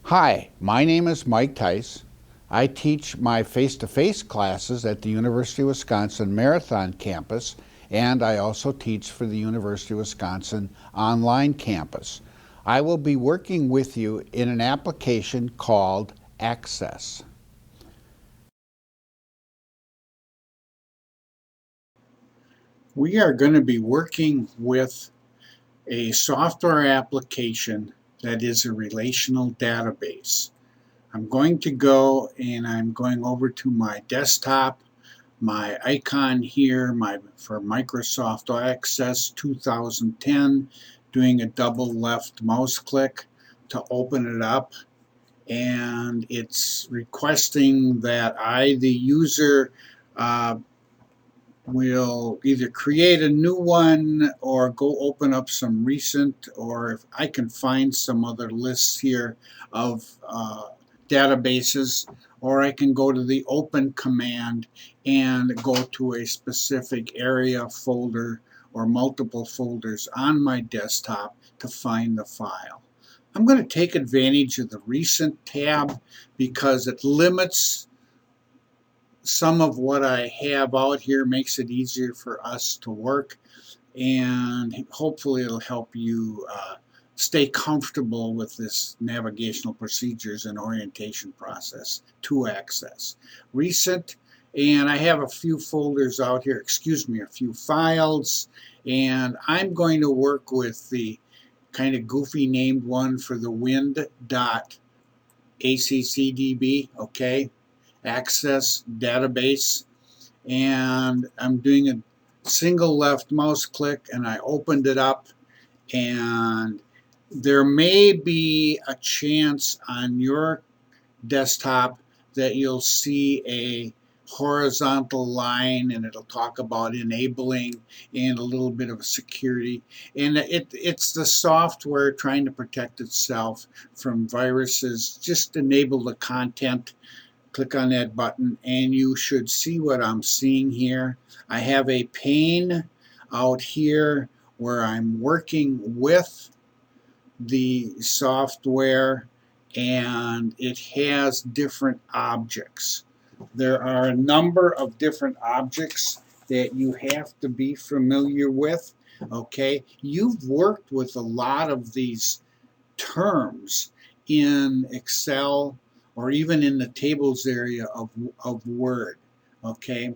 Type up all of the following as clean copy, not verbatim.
Hi, my name is Mike Theiss. I teach my face-to-face classes at the University of Wisconsin Marathon campus, and I also teach for the University of Wisconsin online campus. I will be working with you in an application called Access. We are going to be working with a software application that is a relational database. I'm going to go and I'm going over to my desktop, my icon here for Microsoft Access 2010, doing a double left mouse click to open it up, and it's requesting that I, the user, uh, will either create a new one or go open up some recent, or if I can find some other lists here of databases, or I can go to the open command and go to a specific area, folder, or multiple folders on my desktop to find the file. I'm going to take advantage of the recent tab because it limits some of what I have out here, makes it easier for us to work, and hopefully it'll help you stay comfortable with this navigational procedures and orientation process to Access. Recent, and I have a few folders out here, excuse me, a few files, and I'm going to work with the kind of goofy named one for the wind.accdb, okay? Access database, and I'm doing a single left mouse click and I opened it up, and there may be a chance on your desktop that you'll see a horizontal line and it'll talk about enabling and a little bit of security, and it's the software trying to protect itself from viruses. Just enable the content, click on that button, and you should see what I'm seeing here. I have a pane out here where I'm working with the software, and it has different objects. There are a number of different objects that you have to be familiar with. Okay, you've worked with a lot of these terms in Excel or even in the tables area of Word. Okay,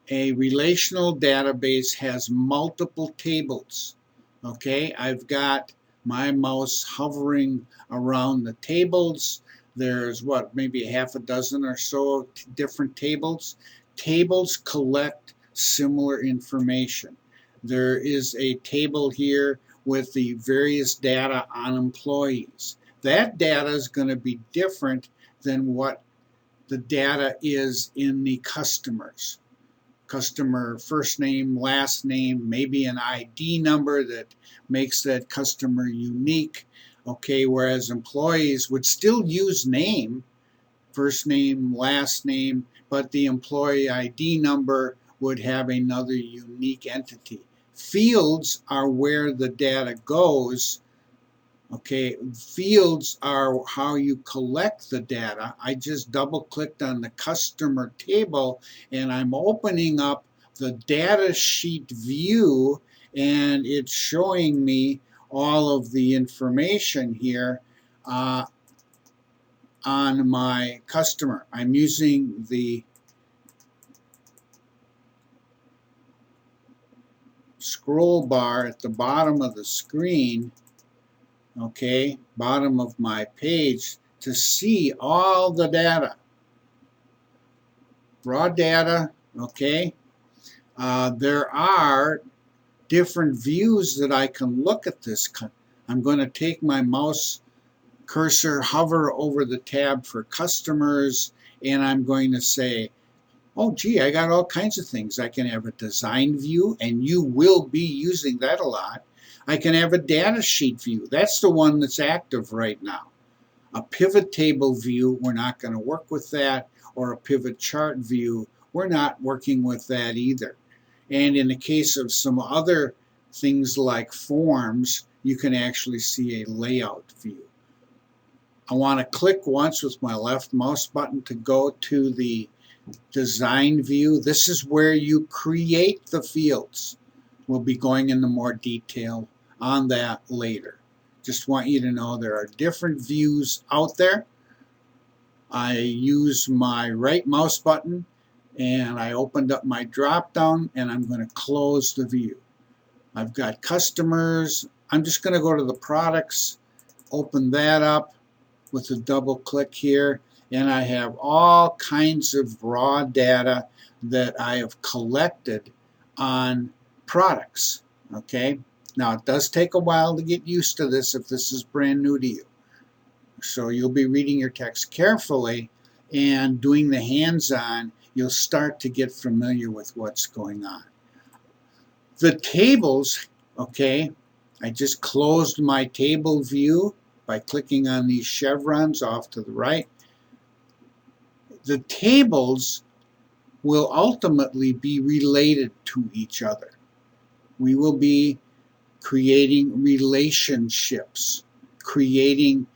a relational database has multiple tables. Okay, I've got my mouse hovering around the tables. There's what, maybe a half a dozen or so different tables. Tables collect similar information. There is a table here with the various data on employees. That data is going to be different than what the data is in the customers. Customer first name, last name, maybe an ID number that makes that customer unique. Okay, whereas employees would still use name, first name, last name, but the employee ID number would have another unique entity. Fields are where the data goes. Okay, fields are how you collect the data. I just double clicked on the customer table and I'm opening up the data sheet view, and it's showing me all of the information here uh, on my customer. I'm using the scroll bar at the bottom of the screen, okay, bottom of my page, to see all the data. Raw data, okay. There are different views that I can look at this. I'm going to take my mouse cursor, hover over the tab for customers, and I'm going to say, oh gee, I got all kinds of things. I can have a design view, and you will be using that a lot. I can have a data sheet view. That's the one that's active right now. A pivot table view, we're not going to work with that, or a pivot chart view, we're not working with that either. And in the case of some other things like forms, you can actually see a layout view. I want to click once with my left mouse button to go to the design view. This is where you create the fields. We'll be going into more detail on that later. Just want you to know there are different views out there. I use my right mouse button and I opened up my drop down and I'm going to close the view. I've got customers. I'm just going to go to the products, open that up with a double click here, and I have all kinds of raw data that I have collected on products. Okay, now it does take a while to get used to this if this is brand new to you. So you'll be reading your text carefully and doing the hands-on. You'll start to get familiar with what's going on. The tables, okay, I just closed my table view by clicking on these chevrons off to the right. The tables will ultimately be related to each other. We will be creating relationships, creating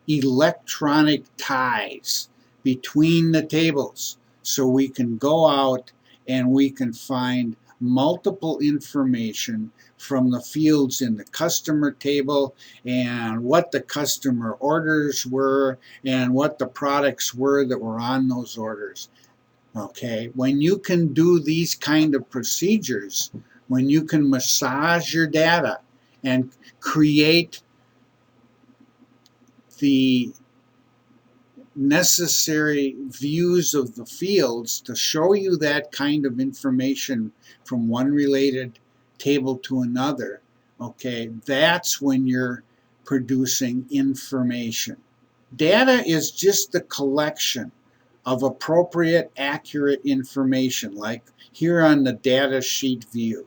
electronic ties between the tables so we can go out and we can find multiple information from the fields in the customer table and what the customer orders were and what the products were that were on those orders. Okay, when you can do these kind of procedures, when you can massage your data and create the necessary views of the fields to show you that kind of information from one related table to another, okay, that's when you're producing information. Data is just the collection of appropriate, accurate information, like here on the data sheet view.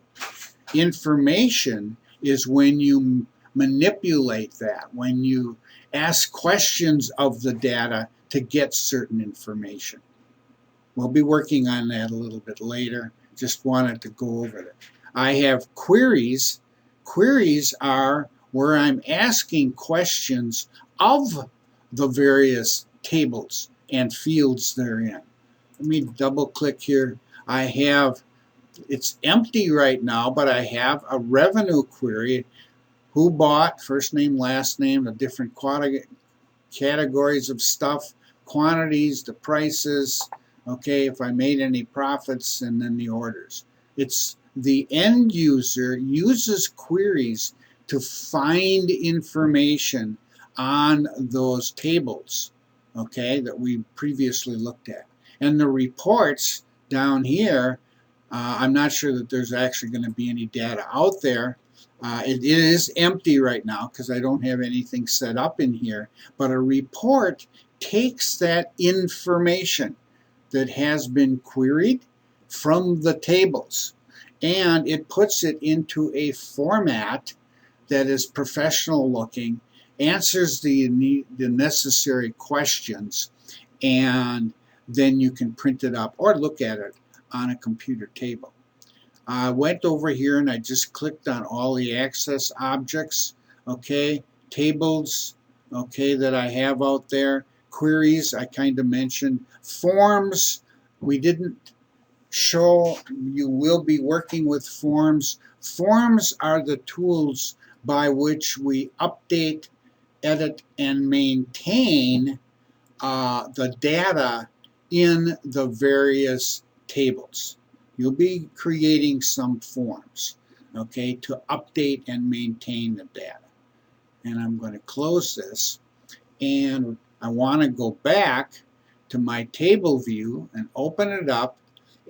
Information is when you manipulate that, when you ask questions of the data to get certain information. We'll be working on that a little bit later. Just wanted to go over it. I have queries. Queries are where I'm asking questions of the various tables and fields therein. Let me double click here. I have, it's empty right now, but I have a revenue query. Who bought, first name, last name, the different categories of stuff, quantities, the prices, okay, if I made any profits, and then the orders. It's the end user uses queries to find information on those tables, okay, that we previously looked at. And the reports down here, I'm not sure that there's actually going to be any data out there. It is empty right now because I don't have anything set up in here, but a report takes that information that has been queried from the tables and it puts it into a format that is professional looking, answers the necessary questions, and then you can print it up or look at it on a computer table. I went over here and I just clicked on all the access objects, okay, tables, okay, that I have out there, queries, I kind of mentioned, forms, we didn't show, you will be working with forms. Forms are the tools by which we update, edit, and maintain the data in the various tables. You'll be creating some forms, okay, to update and maintain the data. And I'm going to close this, and I want to go back to my table view and open it up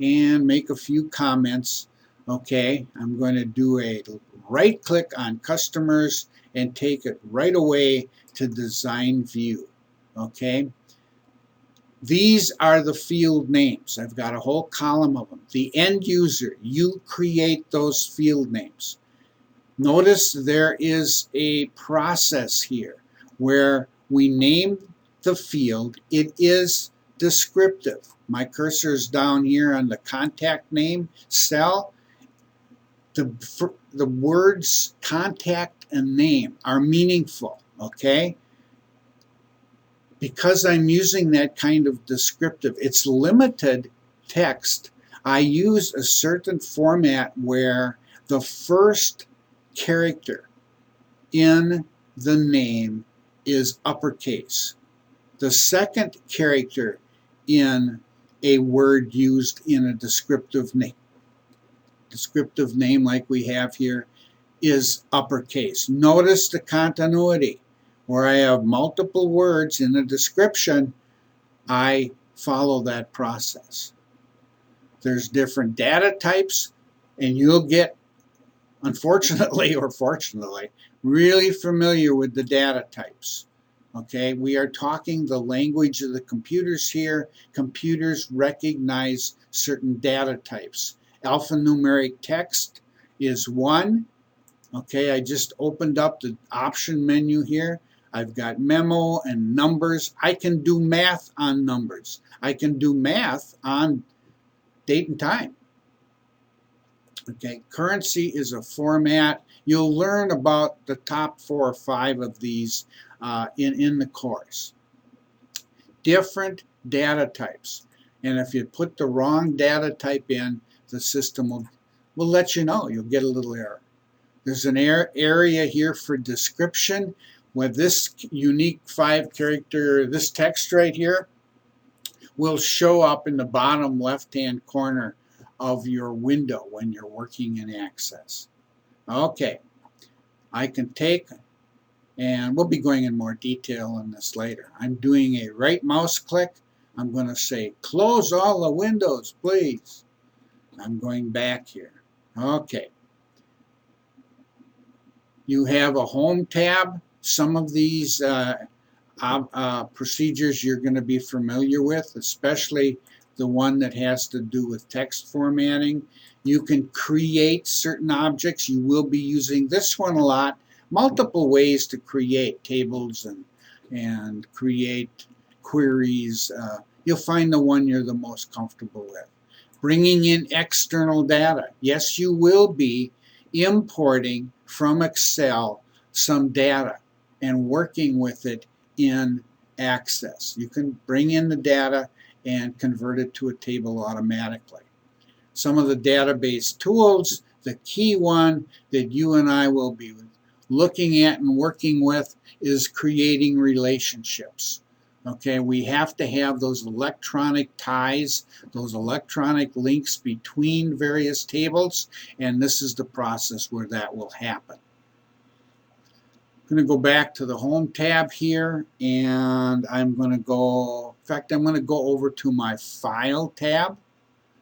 and make a few comments. Okay, I'm going to do a right click on customers and take it right away to design view. Okay, these are the field names. I've got a whole column of them. The end user, you create those field names. Notice there is a process here where we name the field. It is descriptive. My cursor is down here on the contact name cell. The words contact and name are meaningful, okay? because I'm using that kind of descriptive, it's limited text. I use a certain format where the first character in the name is uppercase. The second character in a word used in a descriptive name like we have here is uppercase. Notice the continuity. Where I have multiple words in a description, I follow that process. There's different data types, and you'll get, unfortunately or fortunately, really familiar with the data types. Okay, we are talking the language of the computers here. Computers recognize certain data types. Alphanumeric text is one. Okay, I just opened up the option menu here. I've got memo and numbers. I can do math on numbers. I can do math on date and time. Okay, currency is a format. You'll learn about the top 4 or 5 of these in the course. Different data types. And if you put the wrong data type in, the system will let you know. You'll get a little error. There's an area here for description with this unique 5-character, this text right here will show up in the bottom left-hand corner of your window when you're working in Access. Okay, I can take, and we'll be going in more detail on this later. I'm doing a right mouse click. I'm going to say close all the windows, please. I'm going back here. Okay. You have a home tab. Some of these procedures you're going to be familiar with, especially the one that has to do with text formatting. You can create certain objects. You will be using this one a lot. Multiple ways to create tables and create queries. You'll find the one you're the most comfortable with. Bringing in external data. Yes, you will be importing from Excel some data and working with it in Access. You can bring in the data and convert it to a table automatically. Some of the database tools, the key one that you and I will be looking at and working with is creating relationships. Okay, we have to have those electronic ties, those electronic links between various tables, and this is the process where that will happen. I'm going to go back to the Home tab here, and I'm going to go, in fact, I'm going to go over to my File tab.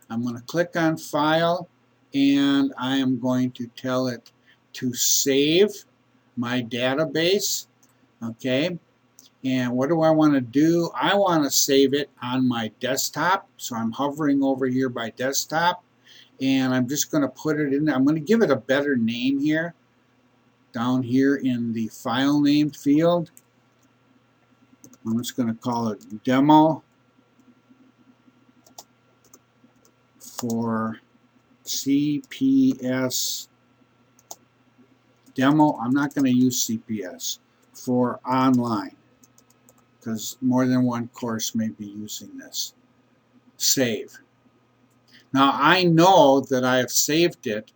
I'm going to click on File, and I am going to tell it to save my database. Okay. And what do I want to do? I want to save it on my desktop. So I'm hovering over here by desktop. And I'm just going to put it in there. I'm going to give it a better name here. Down here in the file name field. I'm just going to call it Demo for CPS. Demo, I'm not going to use CPS for online, because more than one course may be using this. Save. Now I know that I have saved it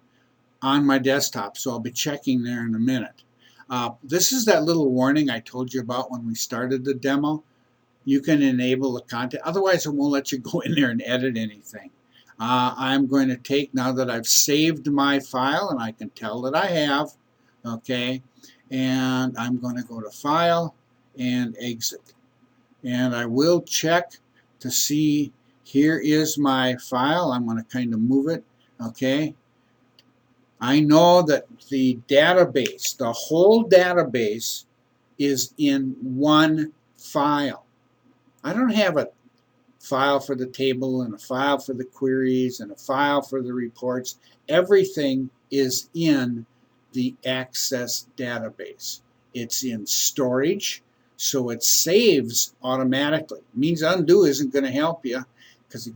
on my desktop, so I'll be checking there in a minute. This is that little warning I told you about when we started the demo. You can enable the content, otherwise it won't let you go in there and edit anything. I'm going to take, now that I've saved my file, and I can tell that I have, okay, and I'm going to go to File and Exit. And I will check to see, here is my file. I'm going to kind of move it, okay. I know that the database, the whole database is in one file. I don't have a file for the table and a file for the queries and a file for the reports. Everything is in the Access database. It's in storage, so it saves automatically. It means undo isn't going to help you, because you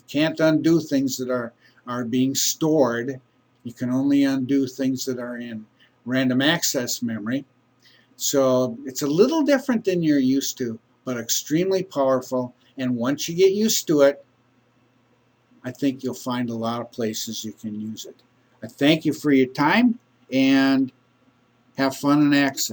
can't undo things that are being stored. You can only undo things that are in random access memory. So it's a little different than you're used to, but extremely powerful. And once you get used to it, I think you'll find a lot of places you can use it. I thank you for your time, and have fun in Access.